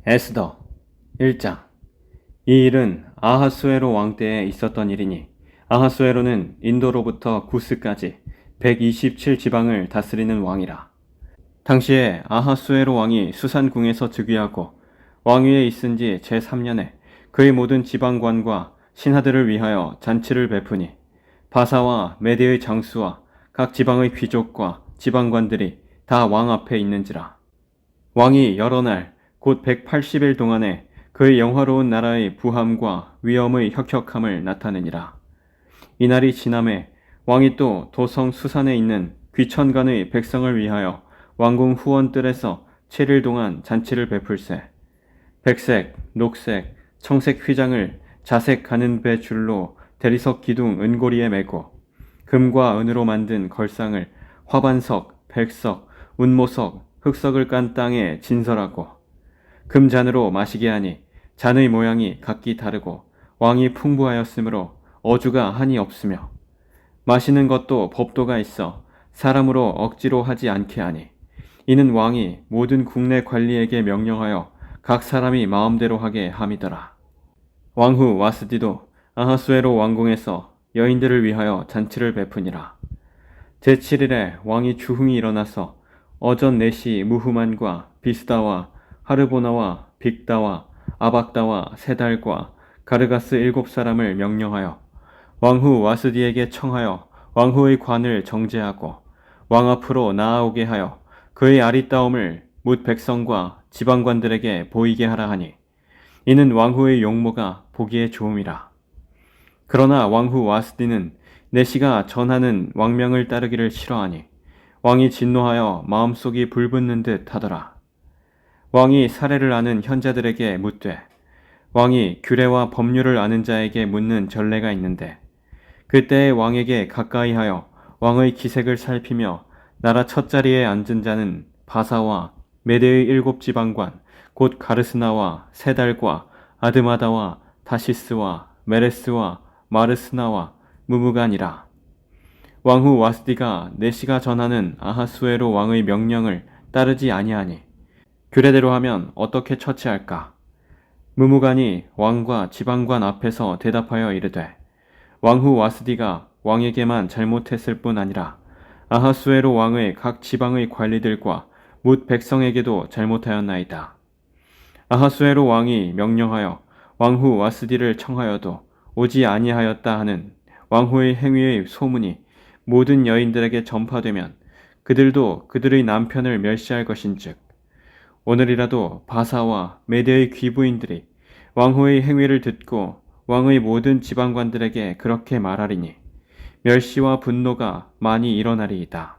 에스더 1장. 이 일은 아하수에로 왕 때에 있었던 일이니 아하수에로는 인도로부터 구스까지 127지방을 다스리는 왕이라. 당시에 아하수에로 왕이 수산궁에서 즉위하고 왕위에 있은 지 제3년에 그의 모든 지방관과 신하들을 위하여 잔치를 베푸니 바사와 메대의 장수와 각 지방의 귀족과 지방관들이 다 왕 앞에 있는지라. 왕이 여러 날 곧 180일 동안에 그의 영화로운 나라의 부함과 위엄의 혁혁함을 나타내니라. 이날이 지남에 왕이 또 도성 수산에 있는 귀천간의 백성을 위하여 왕궁 후원뜰에서 7일 동안 잔치를 베풀세. 백색, 녹색, 청색 휘장을 자색 가는 배 줄로 대리석 기둥 은고리에 메고 금과 은으로 만든 걸상을 화반석, 백석, 운모석, 흑석을 깐 땅에 진설하고 금잔으로 마시게 하니 잔의 모양이 각기 다르고 왕이 풍부하였으므로 어주가 한이 없으며 마시는 것도 법도가 있어 사람으로 억지로 하지 않게 하니 이는 왕이 모든 국내 관리에게 명령하여 각 사람이 마음대로 하게 함이더라. 왕후 와스디도 아하수에로 왕궁에서 여인들을 위하여 잔치를 베푸니라. 제7일에 왕이 주흥이 일어나서 어전 넷이 무후만과 비스다와 하르보나와 빅다와 아박다와 세달과 가르가스 7사람을 명령하여 왕후 와스디에게 청하여 왕후의 관을 정제하고 왕 앞으로 나아오게 하여 그의 아리따움을 뭇 백성과 지방관들에게 보이게 하라 하니 이는 왕후의 용모가 보기에 좋음이라. 그러나 왕후 와스디는 내시가 전하는 왕명을 따르기를 싫어하니 왕이 진노하여 마음속이 불붙는 듯 하더라. 왕이 사례를 아는 현자들에게 묻되 왕이 규례와 법률을 아는 자에게 묻는 전례가 있는데 그때의 왕에게 가까이하여 왕의 기색을 살피며 나라 첫자리에 앉은 자는 바사와 메대의 7지방관 곧 가르스나와 세달과 아드마다와 다시스와 메레스와 마르스나와 무무간이라. 왕후 와스디가 내시가 전하는 아하수에로 왕의 명령을 따르지 아니하니 규례대로 하면 어떻게 처치할까? 무무간이 왕과 지방관 앞에서 대답하여 이르되 왕후 와스디가 왕에게만 잘못했을 뿐 아니라 아하수에로 왕의 각 지방의 관리들과 뭇 백성에게도 잘못하였나이다. 아하수에로 왕이 명령하여 왕후 와스디를 청하여도 오지 아니하였다 하는 왕후의 행위의 소문이 모든 여인들에게 전파되면 그들도 그들의 남편을 멸시할 것인즉 오늘이라도 바사와 메대의 귀부인들이 왕후의 행위를 듣고 왕의 모든 지방관들에게 그렇게 말하리니 멸시와 분노가 많이 일어나리이다.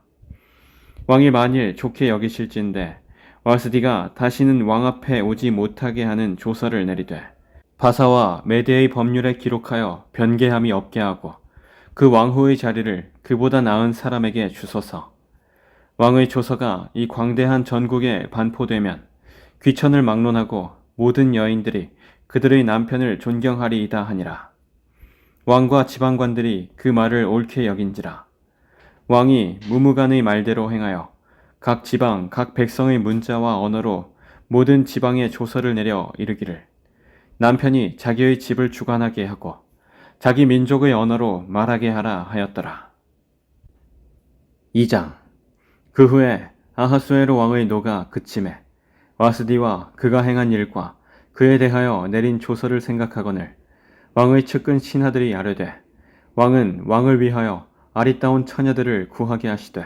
왕이 만일 좋게 여기실진데 와스디가 다시는 왕 앞에 오지 못하게 하는 조서를 내리되 바사와 메대의 법률에 기록하여 변개함이 없게 하고 그 왕후의 자리를 그보다 나은 사람에게 주소서. 왕의 조서가 이 광대한 전국에 반포되면 귀천을 막론하고 모든 여인들이 그들의 남편을 존경하리이다 하니라. 왕과 지방관들이 그 말을 옳게 여긴지라. 왕이 무무간의 말대로 행하여 각 지방 각 백성의 문자와 언어로 모든 지방에 조서를 내려 이르기를 남편이 자기의 집을 주관하게 하고 자기 민족의 언어로 말하게 하라 하였더라. 2장. 그 후에 아하수에로 왕의 노가 그침에 와스디와 그가 행한 일과 그에 대하여 내린 조서를 생각하거늘 왕의 측근 신하들이 아뢰되 왕은 왕을 위하여 아리따운 처녀들을 구하게 하시되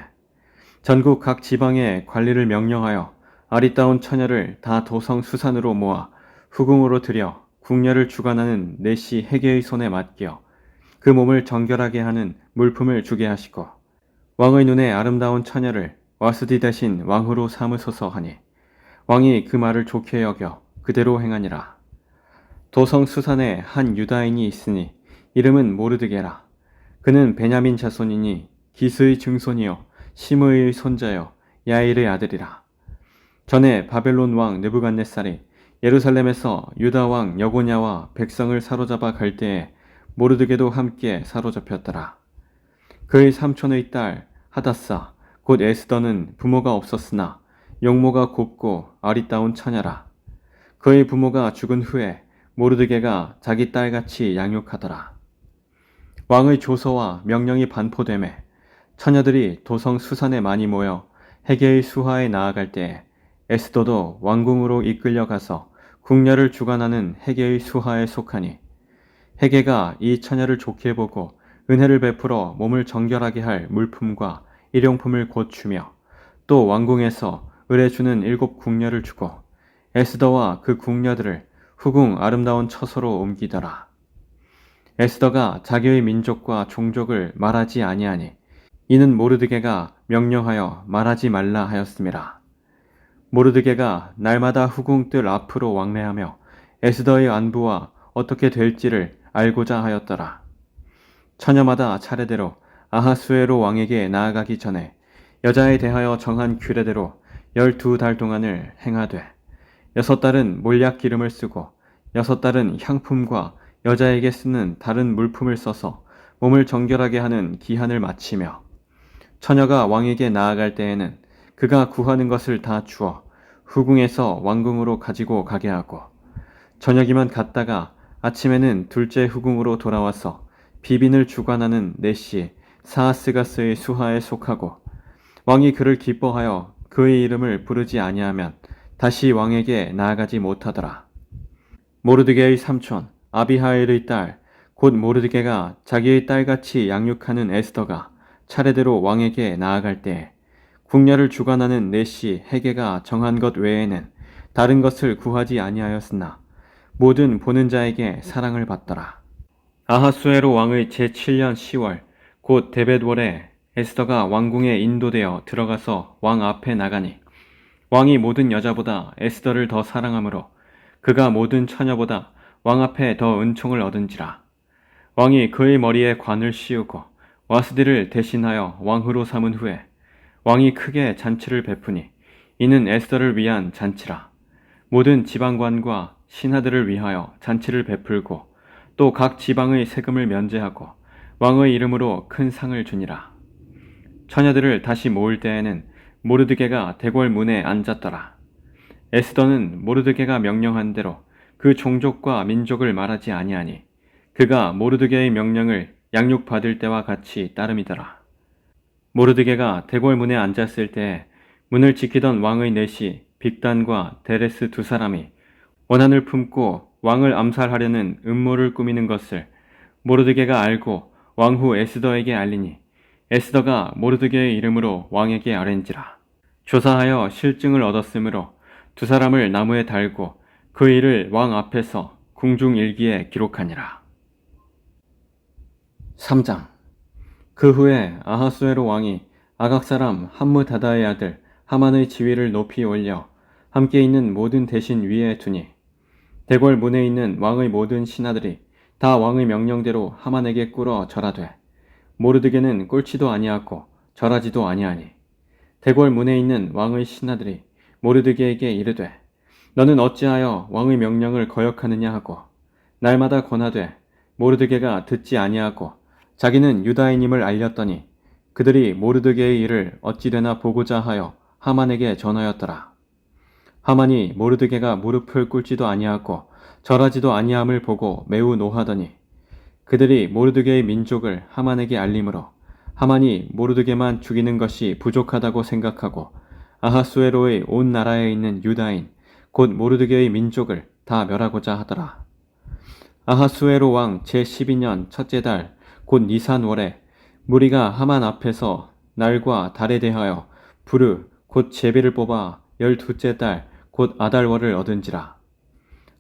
전국 각 지방에 관리를 명령하여 아리따운 처녀를 다 도성 수산으로 모아 후궁으로 들여 궁녀를 주관하는 내시 해계의 손에 맡겨 그 몸을 정결하게 하는 물품을 주게 하시고 왕의 눈에 아름다운 처녀를 와스디 대신 왕후로 삼으소서 하니 왕이 그 말을 좋게 여겨 그대로 행하니라. 도성 수산에 한 유다인이 있으니 이름은 모르드게라. 그는 베냐민 자손이니 기스의 증손이요 시므의 손자요 야일의 아들이라. 전에 바벨론 왕 느부갓네살이 예루살렘에서 유다 왕 여고냐와 백성을 사로잡아 갈 때에 모르드게도 함께 사로잡혔더라. 그의 삼촌의 딸 하다사 곧 에스더는 부모가 없었으나 용모가 곱고 아리따운 처녀라. 그의 부모가 죽은 후에 모르드게가 자기 딸같이 양육하더라. 왕의 조서와 명령이 반포되매 처녀들이 도성 수산에 많이 모여 헤게의 수하에 나아갈 때에 에스더도 왕궁으로 이끌려가서 궁녀를 주관하는 헤게의 수하에 속하니 헤게가 이 처녀를 좋게 보고 은혜를 베풀어 몸을 정결하게 할 물품과 일용품을 곧 주며 또 왕궁에서 을에 주는 7 궁녀를 주고 에스더와 그 궁녀들을 후궁 아름다운 처소로 옮기더라. 에스더가 자기의 민족과 종족을 말하지 아니하니 이는 모르드게가 명령하여 말하지 말라 하였음이라. 모르드게가 날마다 후궁 뜰 앞으로 왕래하며 에스더의 안부와 어떻게 될지를 알고자 하였더라. 처녀마다 차례대로 아하수에로 왕에게 나아가기 전에 여자에 대하여 정한 규례대로 12달 동안을 행하되 6달은 몰약 기름을 쓰고 6달은 향품과 여자에게 쓰는 다른 물품을 써서 몸을 정결하게 하는 기한을 마치며 처녀가 왕에게 나아갈 때에는 그가 구하는 것을 다 주어 후궁에서 왕궁으로 가지고 가게 하고 저녁이면 갔다가 아침에는 둘째 후궁으로 돌아와서 비빈을 주관하는 넷시 사하스가스의 수하에 속하고 왕이 그를 기뻐하여 그의 이름을 부르지 아니하면 다시 왕에게 나아가지 못하더라. 모르드게의 삼촌 아비하일의 딸 곧 모르드게가 자기의 딸같이 양육하는 에스더가 차례대로 왕에게 나아갈 때에 궁녀를 주관하는 넷시 헤게가 정한 것 외에는 다른 것을 구하지 아니하였으나 모든 보는 자에게 사랑을 받더라. 아하수에로 왕의 제7년 10월 곧 데벳월에 에스더가 왕궁에 인도되어 들어가서 왕 앞에 나가니 왕이 모든 여자보다 에스더를 더 사랑하므로 그가 모든 처녀보다 왕 앞에 더 은총을 얻은지라. 왕이 그의 머리에 관을 씌우고 와스디를 대신하여 왕후로 삼은 후에 왕이 크게 잔치를 베푸니 이는 에스더를 위한 잔치라. 모든 지방관과 신하들을 위하여 잔치를 베풀고 또 각 지방의 세금을 면제하고 왕의 이름으로 큰 상을 주니라. 처녀들을 다시 모을 때에는 모르드게가 대궐 문에 앉았더라. 에스더는 모르드게가 명령한 대로 그 종족과 민족을 말하지 아니하니 그가 모르드게의 명령을 양육받을 때와 같이 따름이더라. 모르드게가 대궐 문에 앉았을 때에 문을 지키던 왕의 넷이 빅단과 데레스 2사람이 원한을 품고 왕을 암살하려는 음모를 꾸미는 것을 모르드게가 알고 왕후 에스더에게 알리니 에스더가 모르드게의 이름으로 왕에게 아뢰ን지라. 조사하여 실증을 얻었으므로 2사람을 나무에 달고 그 일을 왕 앞에서 궁중일기에 기록하니라. 3장. 그 후에 아하수에로 왕이 아각 사람 함므다다의 아들 하만의 지위를 높이 올려 함께 있는 모든 대신 위에 두니 대궐 문에 있는 왕의 모든 신하들이 다 왕의 명령대로 하만에게 꿇어 절하되 모르드게는 꿇지도 아니하고 절하지도 아니하니 대궐 문에 있는 왕의 신하들이 모르드게에게 이르되 너는 어찌하여 왕의 명령을 거역하느냐 하고 날마다 권하되 모르드게가 듣지 아니하고 자기는 유다인임을 알렸더니 그들이 모르드게의 일을 어찌되나 보고자 하여 하만에게 전하였더라. 하만이 모르드게가 무릎을 꿇지도 아니하고 절하지도 아니함을 보고 매우 노하더니 그들이 모르드게의 민족을 하만에게 알림으로 하만이 모르드게만 죽이는 것이 부족하다고 생각하고 아하수에로의 온 나라에 있는 유다인 곧 모르드게의 민족을 다 멸하고자 하더라. 아하수에로 왕 제12년 첫째 달 곧 니산월에 무리가 하만 앞에서 날과 달에 대하여 부르 곧 제비를 뽑아 12째 달 곧 아달월을 얻은지라.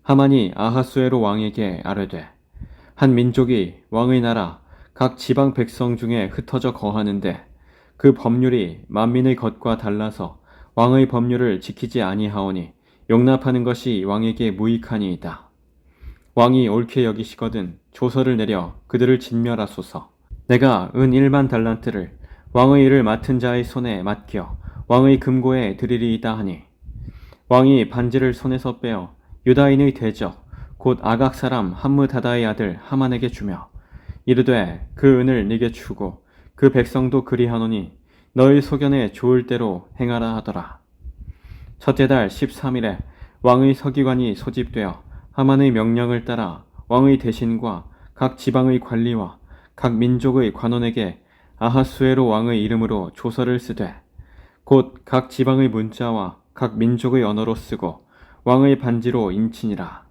하만이 아하수에로 왕에게 아뢰되 한 민족이 왕의 나라 각 지방 백성 중에 흩어져 거하는데 그 법률이 만민의 것과 달라서 왕의 법률을 지키지 아니하오니 용납하는 것이 왕에게 무익하니이다. 왕이 옳게 여기시거든 조서를 내려 그들을 진멸하소서. 내가 은 1만 달란트를 왕의 일을 맡은 자의 손에 맡겨 왕의 금고에 드리리이다 하니 왕이 반지를 손에서 빼어 유다인의 대적 곧 아각 사람 함므다다의 아들 하만에게 주며 이르되 그 은을 네게 주고 그 백성도 그리하노니 너희 소견에 좋을 대로 행하라 하더라. 첫째 달 13일에 왕의 서기관이 소집되어 하만의 명령을 따라 왕의 대신과 각 지방의 관리와 각 민족의 관원에게 아하수에로 왕의 이름으로 조서를 쓰되 곧 각 지방의 문자와 각 민족의 언어로 쓰고 왕의 반지로 인치니라.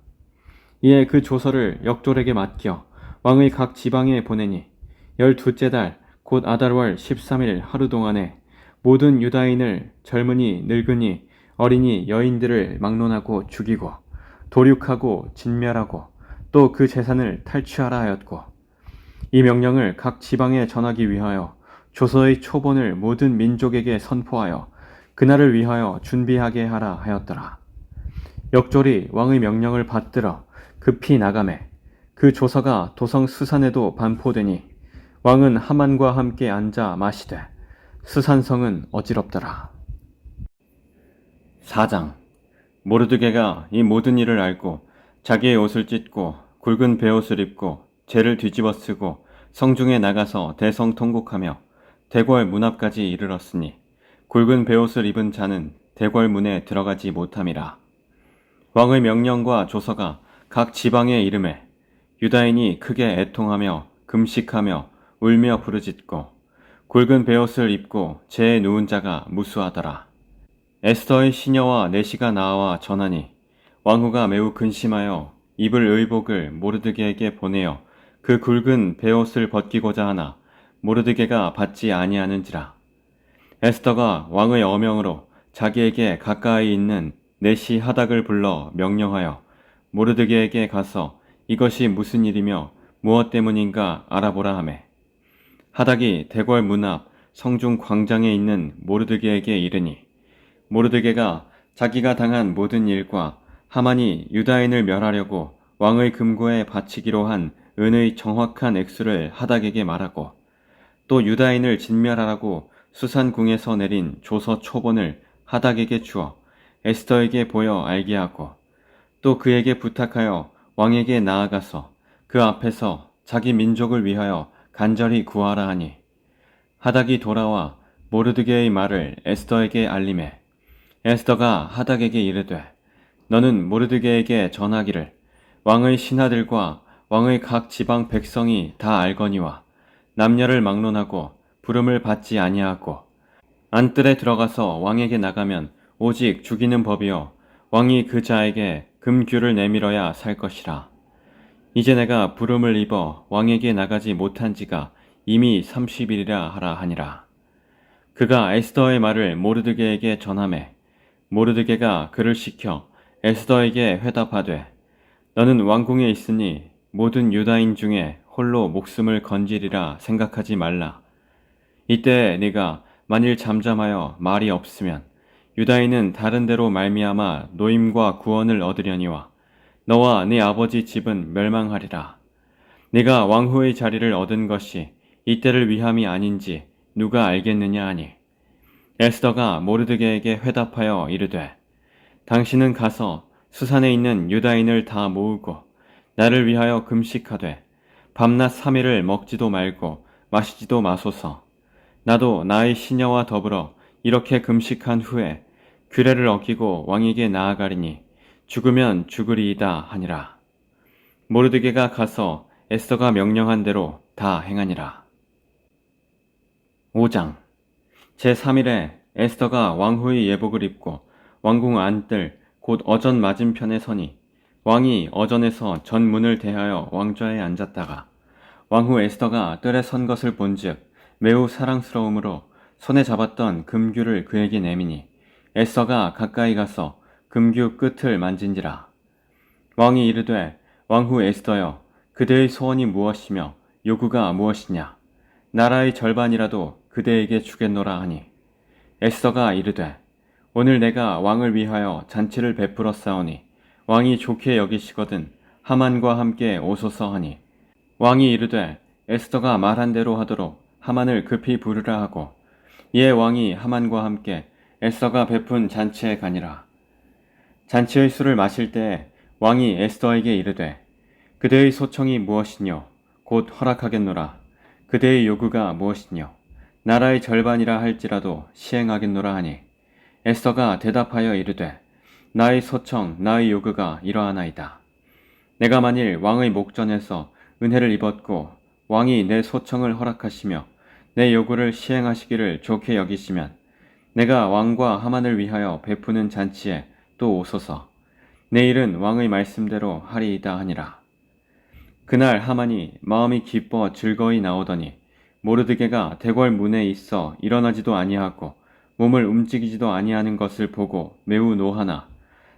이에 그 조서를 역졸에게 맡겨 왕의 각 지방에 보내니 12째 달 곧 아달월 13일 하루 동안에 모든 유다인을 젊은이 늙은이 어린이 여인들을 막론하고 죽이고 도륙하고 진멸하고 또 그 재산을 탈취하라 하였고 이 명령을 각 지방에 전하기 위하여 조서의 초본을 모든 민족에게 선포하여 그날을 위하여 준비하게 하라 하였더라. 역졸이 왕의 명령을 받들어 급히 나가매 그 조서가 도성 스산에도 반포되니 왕은 하만과 함께 앉아 마시되 스산성은 어지럽더라. 4장. 모르드게가 이 모든 일을 알고 자기의 옷을 찢고 굵은 베옷을 입고 재를 뒤집어 쓰고 성중에 나가서 대성통곡하며 대궐 문 앞까지 이르렀으니 굵은 베옷을 입은 자는 대궐 문에 들어가지 못함이라. 왕의 명령과 조서가 각 지방에 이름에 유다인이 크게 애통하며 금식하며 울며 부르짖고 굵은 베옷을 입고 재에 누운 자가 무수하더라. 에스더의 시녀와 내시가 나와 전하니 왕후가 매우 근심하여 입을 의복을 모르드게에게 보내어 그 굵은 베옷을 벗기고자 하나 모르드게가 받지 아니하는지라. 에스더가 왕의 어명으로 자기에게 가까이 있는 내시 하닥을 불러 명령하여 모르드게에게 가서 이것이 무슨 일이며 무엇 때문인가 알아보라 하매 하닥이 대궐 문 앞 성중 광장에 있는 모르드게에게 이르니 모르드게가 자기가 당한 모든 일과 하만이 유다인을 멸하려고 왕의 금고에 바치기로 한 은의 정확한 액수를 하닥에게 말하고 또 유다인을 진멸하라고 수산궁에서 내린 조서 초본을 하닥에게 주어 에스더에게 보여 알게 하고 또 그에게 부탁하여 왕에게 나아가서 그 앞에서 자기 민족을 위하여 간절히 구하라 하니 하닥이 돌아와 모르드게의 말을 에스더에게 알림해 에스더가 하닥에게 이르되 너는 모르드게에게 전하기를 왕의 신하들과 왕의 각 지방 백성이 다 알거니와 남녀를 막론하고 부름을 받지 아니하고 안뜰에 들어가서 왕에게 나가면 오직 죽이는 법이요 왕이 그 자에게 금규를 내밀어야 살 것이라. 이제 내가 부름을 입어 왕에게 나가지 못한 지가 이미 30일이라 하라 하니라. 그가 에스더의 말을 모르드게에게 전하매 모르드게가 그를 시켜 에스더에게 회답하되 너는 왕궁에 있으니 모든 유다인 중에 홀로 목숨을 건지리라 생각하지 말라. 이때 네가 만일 잠잠하여 말이 없으면 유다인은 다른 데로 말미암아 노임과 구원을 얻으려니와 너와 네 아버지 집은 멸망하리라. 네가 왕후의 자리를 얻은 것이 이때를 위함이 아닌지 누가 알겠느냐 하니 에스더가 모르드게에게 회답하여 이르되 당신은 가서 수산에 있는 유다인을 다 모으고 나를 위하여 금식하되 밤낮 3일을 먹지도 말고 마시지도 마소서. 나도 나의 시녀와 더불어 이렇게 금식한 후에 규례를 어기고 왕에게 나아가리니 죽으면 죽으리이다 하니라. 모르드게가 가서 에스더가 명령한 대로 다 행하니라. 5장. 제3일에 에스더가 왕후의 예복을 입고 왕궁 안뜰 곧 어전 맞은편에 서니 왕이 어전에서 전문을 대하여 왕좌에 앉았다가 왕후 에스더가 뜰에 선 것을 본즉 매우 사랑스러움으로 손에 잡았던 금규를 그에게 내미니 에스더가 가까이 가서 금규 끝을 만진지라. 왕이 이르되 왕후 에스더여 그대의 소원이 무엇이며 요구가 무엇이냐 나라의 절반이라도 그대에게 주겠노라 하니 에스더가 이르되 오늘 내가 왕을 위하여 잔치를 베풀었사오니 왕이 좋게 여기시거든 하만과 함께 오소서 하니 왕이 이르되 에스더가 말한 대로 하도록 하만을 급히 부르라 하고 이에 왕이 하만과 함께 에스더가 베푼 잔치에 가니라. 잔치의 술을 마실 때에 왕이 에스더에게 이르되 그대의 소청이 무엇이뇨 곧 허락하겠노라. 그대의 요구가 무엇이뇨 나라의 절반이라 할지라도 시행하겠노라 하니 에스더가 대답하여 이르되 나의 소청, 나의 요구가 이러하나이다. 내가 만일 왕의 목전에서 은혜를 입었고 왕이 내 소청을 허락하시며 내 요구를 시행하시기를 좋게 여기시면 내가 왕과 하만을 위하여 베푸는 잔치에 또 오소서. 내일은 왕의 말씀대로 하리이다 하니라. 그날 하만이 마음이 기뻐 즐거이 나오더니 모르드게가 대궐 문에 있어 일어나지도 아니하고 몸을 움직이지도 아니하는 것을 보고 매우 노하나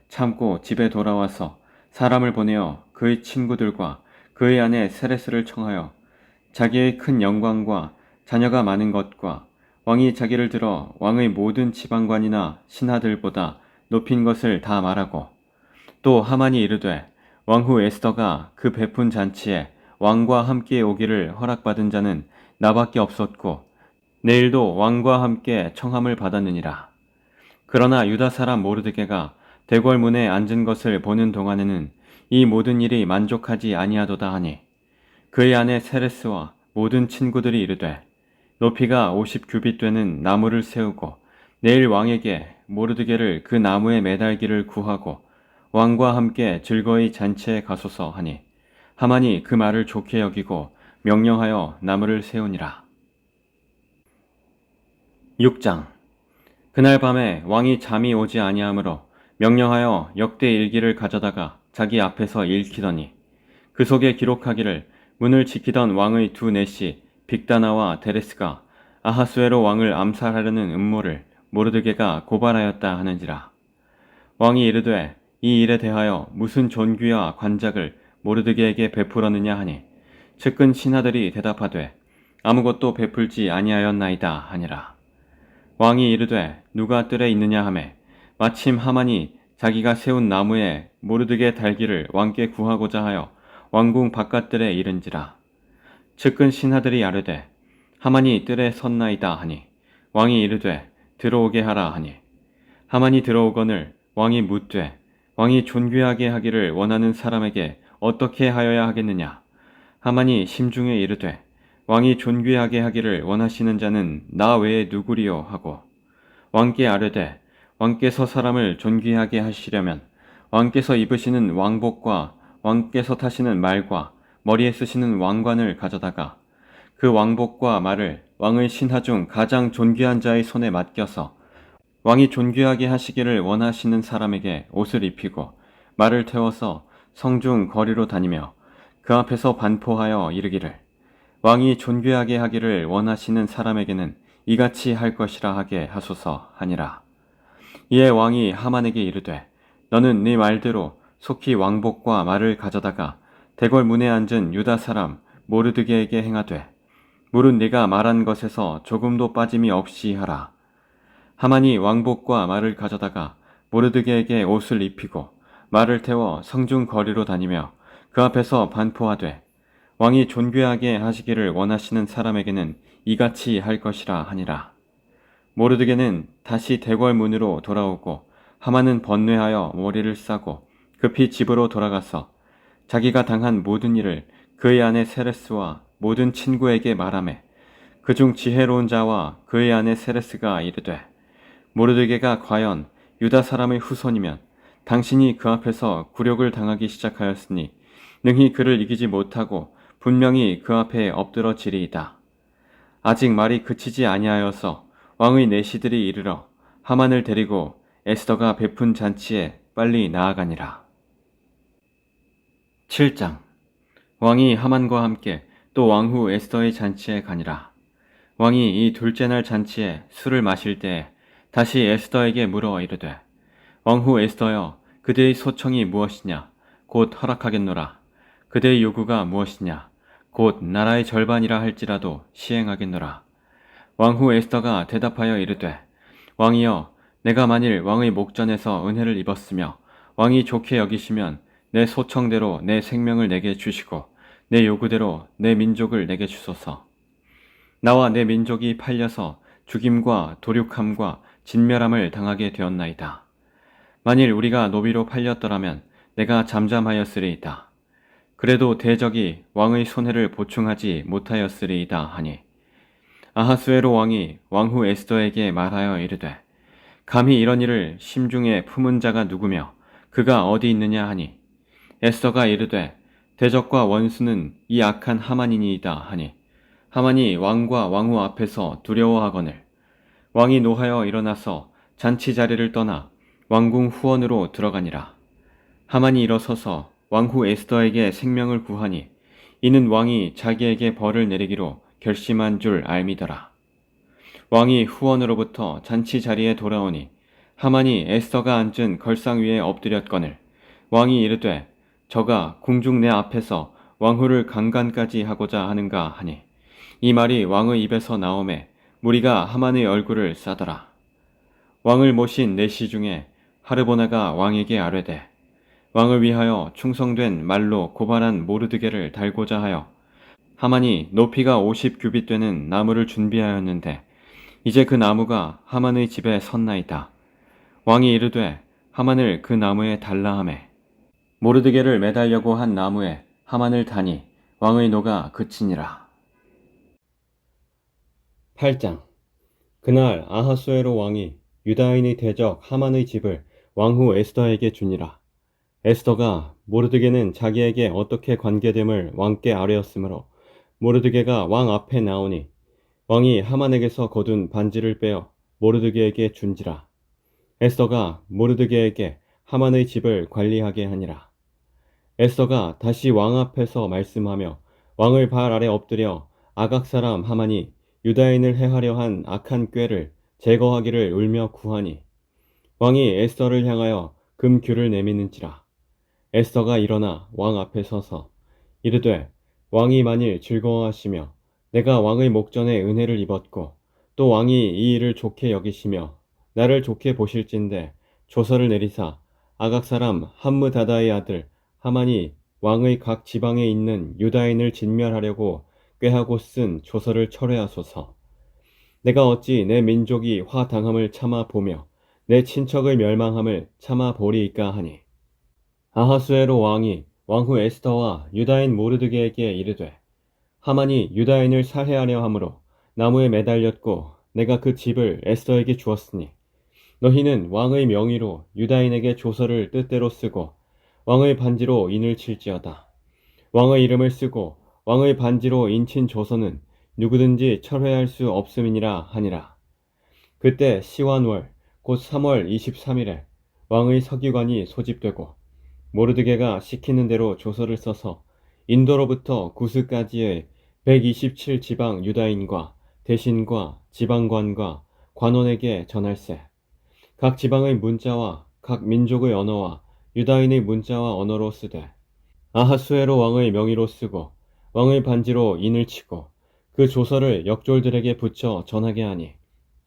참고 집에 돌아와서 사람을 보내어 그의 친구들과 그의 아내 세레스를 청하여 자기의 큰 영광과 자녀가 많은 것과 왕이 자기를 들어 왕의 모든 지방관이나 신하들보다 높인 것을 다 말하고 또 하만이 이르되 왕후 에스더가 그 베푼 잔치에 왕과 함께 오기를 허락받은 자는 나밖에 없었고 내일도 왕과 함께 청함을 받았느니라. 그러나 유다 사람 모르드게가 대궐 문에 앉은 것을 보는 동안에는 이 모든 일이 만족하지 아니하도다 하니 그의 아내 세레스와 모든 친구들이 이르되 높이가 50규빗 되는 나무를 세우고 내일 왕에게 모르드게를 그 나무에 매달기를 구하고 왕과 함께 즐거이 잔치에 가소서 하니 하만이 그 말을 좋게 여기고 명령하여 나무를 세우니라. 6장. 그날 밤에 왕이 잠이 오지 아니하므로 명령하여 역대 일기를 가져다가 자기 앞에서 읽히더니 그 속에 기록하기를 문을 지키던 왕의 두 내시 빅다나와 데레스가 아하수에로 왕을 암살하려는 음모를 모르드게가 고발하였다 하는지라. 왕이 이르되 이 일에 대하여 무슨 존귀와 관작을 모르드게에게 베풀었느냐 하니 측근 신하들이 대답하되 아무것도 베풀지 아니하였나이다 하니라. 왕이 이르되 누가 뜰에 있느냐 하매 마침 하만이 자기가 세운 나무에 모르드게 달기를 왕께 구하고자 하여 왕궁 바깥들에 이른지라. 측근 신하들이 아뢰되 하만이 뜰에 섰나이다 하니 왕이 이르되 들어오게 하라 하니 하만이 들어오거늘 왕이 묻되 왕이 존귀하게 하기를 원하는 사람에게 어떻게 하여야 하겠느냐. 하만이 심중에 이르되 왕이 존귀하게 하기를 원하시는 자는 나 외에 누구리요 하고 왕께 아뢰되 왕께서 사람을 존귀하게 하시려면 왕께서 입으시는 왕복과 왕께서 타시는 말과 머리에 쓰시는 왕관을 가져다가 그 왕복과 말을 왕의 신하 중 가장 존귀한 자의 손에 맡겨서 왕이 존귀하게 하시기를 원하시는 사람에게 옷을 입히고 말을 태워서 성중 거리로 다니며 그 앞에서 반포하여 이르기를 왕이 존귀하게 하기를 원하시는 사람에게는 이같이 할 것이라 하게 하소서 하니라. 이에 왕이 하만에게 이르되 너는 네 말대로 속히 왕복과 말을 가져다가 대궐 문에 앉은 유다 사람 모르드게에게 행하되 물은 네가 말한 것에서 조금도 빠짐이 없이 하라. 하만이 왕복과 말을 가져다가 모르드게에게 옷을 입히고 말을 태워 성중 거리로 다니며 그 앞에서 반포하되 왕이 존귀하게 하시기를 원하시는 사람에게는 이같이 할 것이라 하니라. 모르드게는 다시 대궐 문으로 돌아오고 하만은 번뇌하여 머리를 싸고 급히 집으로 돌아가서 자기가 당한 모든 일을 그의 아내 세레스와 모든 친구에게 말하매 그중 지혜로운 자와 그의 아내 세레스가 이르되 모르드게가 과연 유다 사람의 후손이면 당신이 그 앞에서 굴욕을 당하기 시작하였으니 능히 그를 이기지 못하고 분명히 그 앞에 엎드러지리이다. 아직 말이 그치지 아니하여서 왕의 내시들이 이르러 하만을 데리고 에스더가 베푼 잔치에 빨리 나아가니라. 7장. 왕이 하만과 함께 또 왕후 에스더의 잔치에 가니라. 왕이 이 둘째 날 잔치에 술을 마실 때에 다시 에스더에게 물어 이르되 왕후 에스더여 그대의 소청이 무엇이냐 곧 허락하겠노라. 그대의 요구가 무엇이냐 곧 나라의 절반이라 할지라도 시행하겠노라. 왕후 에스더가 대답하여 이르되 왕이여 내가 만일 왕의 목전에서 은혜를 입었으며 왕이 좋게 여기시면 내 소청대로 내 생명을 내게 주시고 내 요구대로 내 민족을 내게 주소서. 나와 내 민족이 팔려서 죽임과 도륙함과 진멸함을 당하게 되었나이다. 만일 우리가 노비로 팔렸더라면 내가 잠잠하였으리이다. 그래도 대적이 왕의 손해를 보충하지 못하였으리이다 하니 아하수에로 왕이 왕후 에스더에게 말하여 이르되 감히 이런 일을 심중에 품은 자가 누구며 그가 어디 있느냐 하니 에스더가 이르되 대적과 원수는 이 악한 하만이니이다 하니 하만이 왕과 왕후 앞에서 두려워하거늘 왕이 노하여 일어나서 잔치 자리를 떠나 왕궁 후원으로 들어가니라. 하만이 일어서서 왕후 에스더에게 생명을 구하니 이는 왕이 자기에게 벌을 내리기로 결심한 줄 알미더라. 왕이 후원으로부터 잔치 자리에 돌아오니 하만이 에스더가 앉은 걸상 위에 엎드렸거늘 왕이 이르되 저가 궁중 내 앞에서 왕후를 강간까지 하고자 하는가 하니 이 말이 왕의 입에서 나오매 무리가 하만의 얼굴을 싸더라. 왕을 모신 내시 중에 하르보나가 왕에게 아뢰되 왕을 위하여 충성된 말로 고발한 모르드게를 달고자 하여 하만이 높이가 50규빗 되는 나무를 준비하였는데 이제 그 나무가 하만의 집에 섰나이다. 왕이 이르되 하만을 그 나무에 달라 하매 모르드게를 매달려고 한 나무에 하만을 다니 왕의 노가 그치니라. 8장. 그날 아하수에로 왕이 유다인의 대적 하만의 집을 왕후 에스더에게 주니라. 에스더가 모르드게는 자기에게 어떻게 관계됨을 왕께 아뢰었으므로 모르드게가 왕 앞에 나오니 왕이 하만에게서 거둔 반지를 빼어 모르드게에게 준지라. 에스더가 모르드게에게 하만의 집을 관리하게 하니라. 에스더가 다시 왕 앞에서 말씀하며 왕의 발 아래 엎드려 아각 사람 하만이 유다인을 해하려 한 악한 꾀를 제거하기를 울며 구하니 왕이 에스더를 향하여 금규를 내미는지라. 에스더가 일어나 왕 앞에 서서 이르되 왕이 만일 즐거워하시며 내가 왕의 목전에 은혜를 입었고 또 왕이 이 일을 좋게 여기시며 나를 좋게 보실진대 조서를 내리사 아각 사람 함므다다의 아들 하만이 왕의 각 지방에 있는 유다인을 진멸하려고 꾀하고 쓴 조서를 철회하소서. 내가 어찌 내 민족이 화당함을 참아 보며 내 친척의 멸망함을 참아 보리이까 하니 아하수에로 왕이 왕후 에스더와 유다인 모르드게에게 이르되 하만이 유다인을 살해하려 함으로 나무에 매달렸고 내가 그 집을 에스더에게 주었으니 너희는 왕의 명의로 유다인에게 조서를 뜻대로 쓰고 왕의 반지로 인을 칠지어다. 왕의 이름을 쓰고 왕의 반지로 인친 조서는 누구든지 철회할 수 없음이니라 하니라. 그때 시완월 곧 3월 23일에 왕의 서기관이 소집되고 모르드게가 시키는 대로 조서를 써서 인도로부터 구스까지의 127지방 유다인과 대신과 지방관과 관원에게 전할세. 각 지방의 문자와 각 민족의 언어와 유다인의 문자와 언어로 쓰되 아하수에로 왕의 명의로 쓰고 왕의 반지로 인을 치고 그 조서를 역졸들에게 붙여 전하게 하니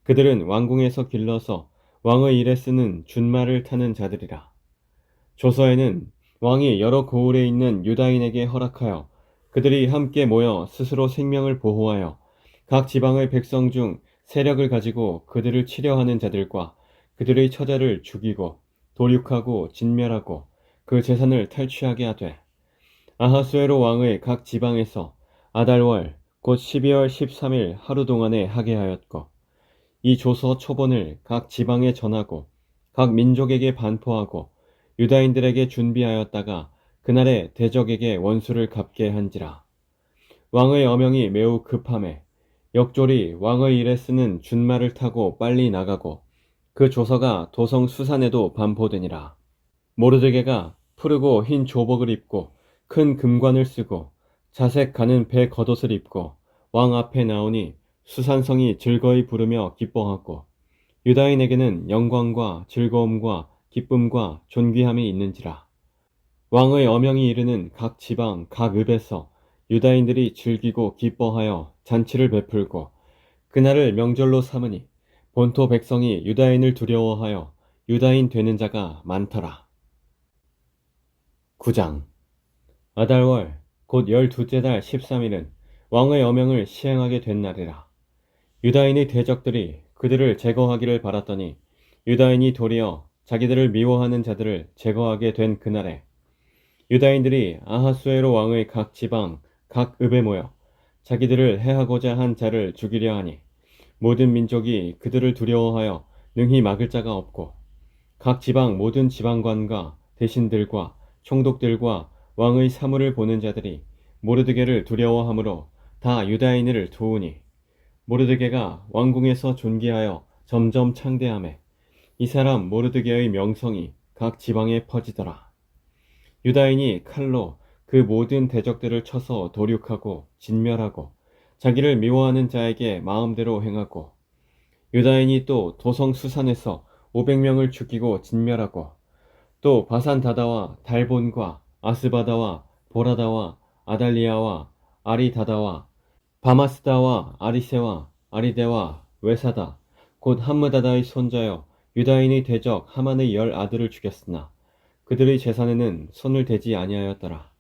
그들은 왕궁에서 길러서 왕의 일에 쓰는 준말을 타는 자들이라. 조서에는 왕이 여러 고을에 있는 유다인에게 허락하여 그들이 함께 모여 스스로 생명을 보호하여 각 지방의 백성 중 세력을 가지고 그들을 치려하는 자들과 그들의 처자를 죽이고 도륙하고 진멸하고 그 재산을 탈취하게 하되 아하수에로 왕의 각 지방에서 아달월 곧 12월 13일 하루 동안에 하게 하였고 이 조서 초본을 각 지방에 전하고 각 민족에게 반포하고 유다인들에게 준비하였다가 그날에 대적에게 원수를 갚게 한지라. 왕의 어명이 매우 급함에 역졸이 왕의 일에 쓰는 준말을 타고 빨리 나가고 그 조서가 도성 수산에도 반포되니라. 모르드게가 푸르고 흰 조복을 입고 큰 금관을 쓰고 자색 가는 배 겉옷을 입고 왕 앞에 나오니 수산성이 즐거이 부르며 기뻐하고 유다인에게는 영광과 즐거움과 기쁨과 존귀함이 있는지라. 왕의 어명이 이르는 각 지방 각 읍에서 유다인들이 즐기고 기뻐하여 잔치를 베풀고 그날을 명절로 삼으니 본토 백성이 유다인을 두려워하여 유다인 되는 자가 많더라. 9장. 아달월 곧 12째 달 13일은 왕의 어명을 시행하게 된 날이라. 유다인의 대적들이 그들을 제거하기를 바랐더니 유다인이 도리어 자기들을 미워하는 자들을 제거하게 된 그날에 유다인들이 아하수에로 왕의 각 지방 각 읍에 모여 자기들을 해하고자 한 자를 죽이려 하니 모든 민족이 그들을 두려워하여 능히 막을 자가 없고 각 지방 모든 지방관과 대신들과 총독들과 왕의 사물을 보는 자들이 모르드게를 두려워하므로 다 유다인을 도우니 모르드게가 왕궁에서 존귀하여 점점 창대하매 이 사람 모르드게의 명성이 각 지방에 퍼지더라. 유다인이 칼로 그 모든 대적들을 쳐서 도륙하고 진멸하고 자기를 미워하는 자에게 마음대로 행하고 유다인이 또 도성 수산에서 500명을 죽이고 진멸하고 또 바산 다다와 달본과 아스바다와 보라다와 아달리아와 아리다다와 바마스다와 아리세와 아리데와 외사다 곧 함므다다의 손자여 유다인의 대적 하만의 10 아들을 죽였으나 그들의 재산에는 손을 대지 아니하였더라.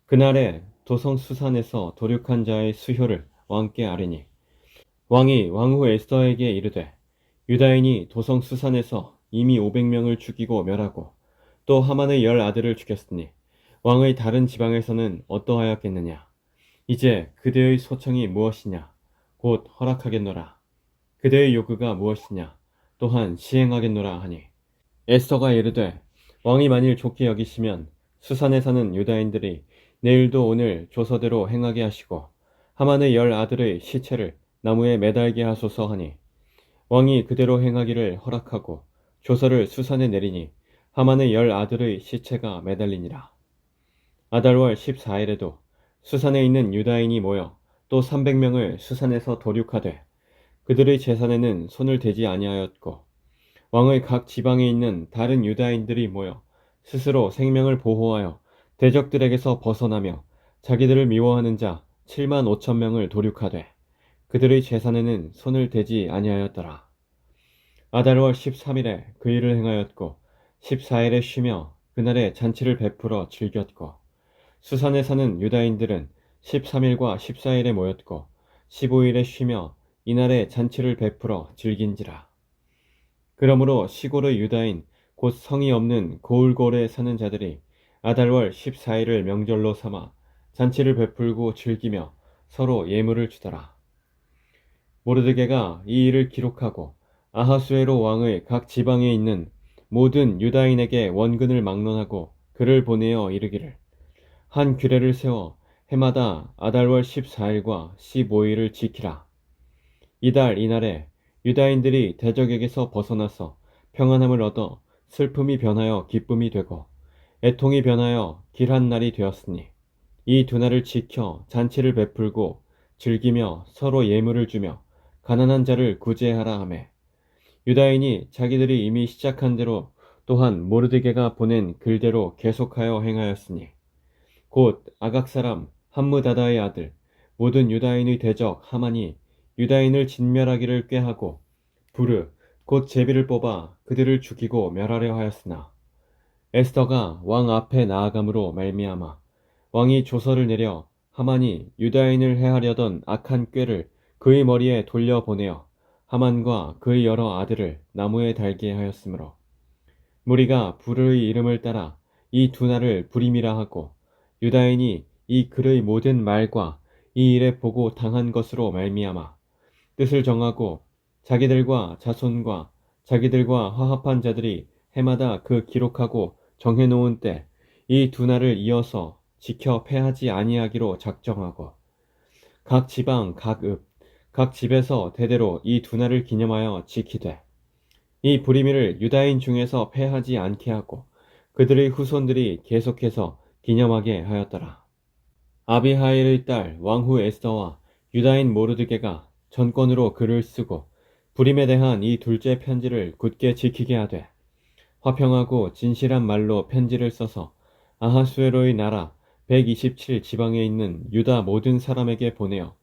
그날에 도성 수산에서 도륙한 자의 수효를 왕께 아뢰니 왕이 왕후 에스더에게 이르되 유다인이 도성 수산에서 이미 500명을 죽이고 멸하고 또 하만의 10 아들을 죽였으니 왕의 다른 지방에서는 어떠하였겠느냐. 이제 그대의 소청이 무엇이냐. 곧 허락하겠노라. 그대의 요구가 무엇이냐. 또한 시행하겠노라 하니 에스더가 이르되 왕이 만일 좋게 여기시면 수산에 사는 유다인들이 내일도 오늘 조서대로 행하게 하시고 하만의 10 아들의 시체를 나무에 매달게 하소서 하니 왕이 그대로 행하기를 허락하고 조서를 수산에 내리니 하만의 10 아들의 시체가 매달리니라. 아달월 14일에도 수산에 있는 유다인이 모여 또 300명을 수산에서 도륙하되 그들의 재산에는 손을 대지 아니하였고 왕의 각 지방에 있는 다른 유다인들이 모여 스스로 생명을 보호하여 대적들에게서 벗어나며 자기들을 미워하는 자 7만 5천 명을 도륙하되 그들의 재산에는 손을 대지 아니하였더라. 아달월 13일에 그 일을 행하였고 14일에 쉬며 그날에 잔치를 베풀어 즐겼고 수산에 사는 유다인들은 13일과 14일에 모였고 15일에 쉬며 이날에 잔치를 베풀어 즐긴지라. 그러므로 시골의 유다인 곧 성이 없는 고을골에 사는 자들이 아달월 14일을 명절로 삼아 잔치를 베풀고 즐기며 서로 예물을 주더라. 모르드게가 이 일을 기록하고 아하수에로 왕의 각 지방에 있는 모든 유다인에게 원근을 막론하고 글을 보내어 이르기를 한 규례를 세워 해마다 아달월 14일과 15일을 지키라. 이달 이날에 유다인들이 대적에게서 벗어나서 평안함을 얻어 슬픔이 변하여 기쁨이 되고 애통이 변하여 길한 날이 되었으니 이 두 날을 지켜 잔치를 베풀고 즐기며 서로 예물을 주며 가난한 자를 구제하라 하매 유다인이 자기들이 이미 시작한 대로 또한 모르드게가 보낸 글대로 계속하여 행하였으니 곧 아각 사람 함므다다의 아들 모든 유다인의 대적 하만이 유다인을 진멸하기를 꾀하고 부르 곧 제비를 뽑아 그들을 죽이고 멸하려 하였으나 에스더가 왕 앞에 나아감으로 말미암아 왕이 조서를 내려 하만이 유다인을 해하려던 악한 꾀를 그의 머리에 돌려보내어 하만과 그의 여러 아들을 나무에 달게 하였으므로 무리가 부르의 이름을 따라 이 두 날을 부림이라 하고 유다인이 이 글의 모든 말과 이 일에 보고 당한 것으로 말미암아 뜻을 정하고 자기들과 자손과 자기들과 화합한 자들이 해마다 그 기록하고 정해놓은 때 이 두 날을 이어서 지켜 패하지 아니하기로 작정하고 각 지방 각 읍, 각 집에서 대대로 이 두 날을 기념하여 지키되 이 부리미를 유다인 중에서 패하지 않게 하고 그들의 후손들이 계속해서 기념하게 하였더라. 아비하일의 딸 왕후 에스더와 유다인 모르드게가 전권으로 글을 쓰고 부림에 대한 이 둘째 편지를 굳게 지키게 하되 화평하고 진실한 말로 편지를 써서 아하수에로의 나라 127 지방에 있는 유다 모든 사람에게 보내어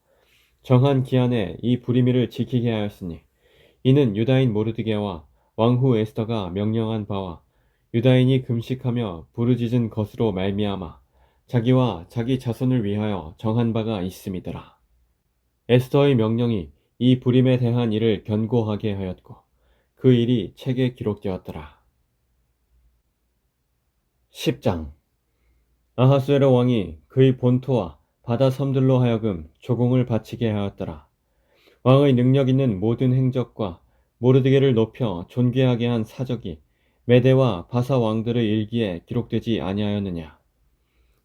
정한 기한에 이 부리미를 지키게 하였으니 이는 유다인 모르드게와 왕후 에스더가 명령한 바와 유다인이 금식하며 부르짖은 것으로 말미암아 자기와 자기 자손을 위하여 정한 바가 있음이더라. 에스더의 명령이 이 부림에 대한 일을 견고하게 하였고 그 일이 책에 기록되었더라. 10장 아하수에로 왕이 그의 본토와 바다 섬들로 하여금 조공을 바치게 하였더라. 왕의 능력 있는 모든 행적과 모르드게를 높여 존귀하게 한 사적이 메대와 바사 왕들의 일기에 기록되지 아니하였느냐.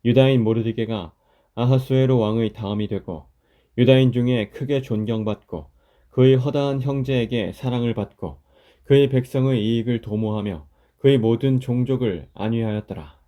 유다인 모르드게가 아하수에로 왕의 다음이 되고 유다인 중에 크게 존경받고 그의 허다한 형제에게 사랑을 받고 그의 백성의 이익을 도모하며 그의 모든 종족을 안위하였더라.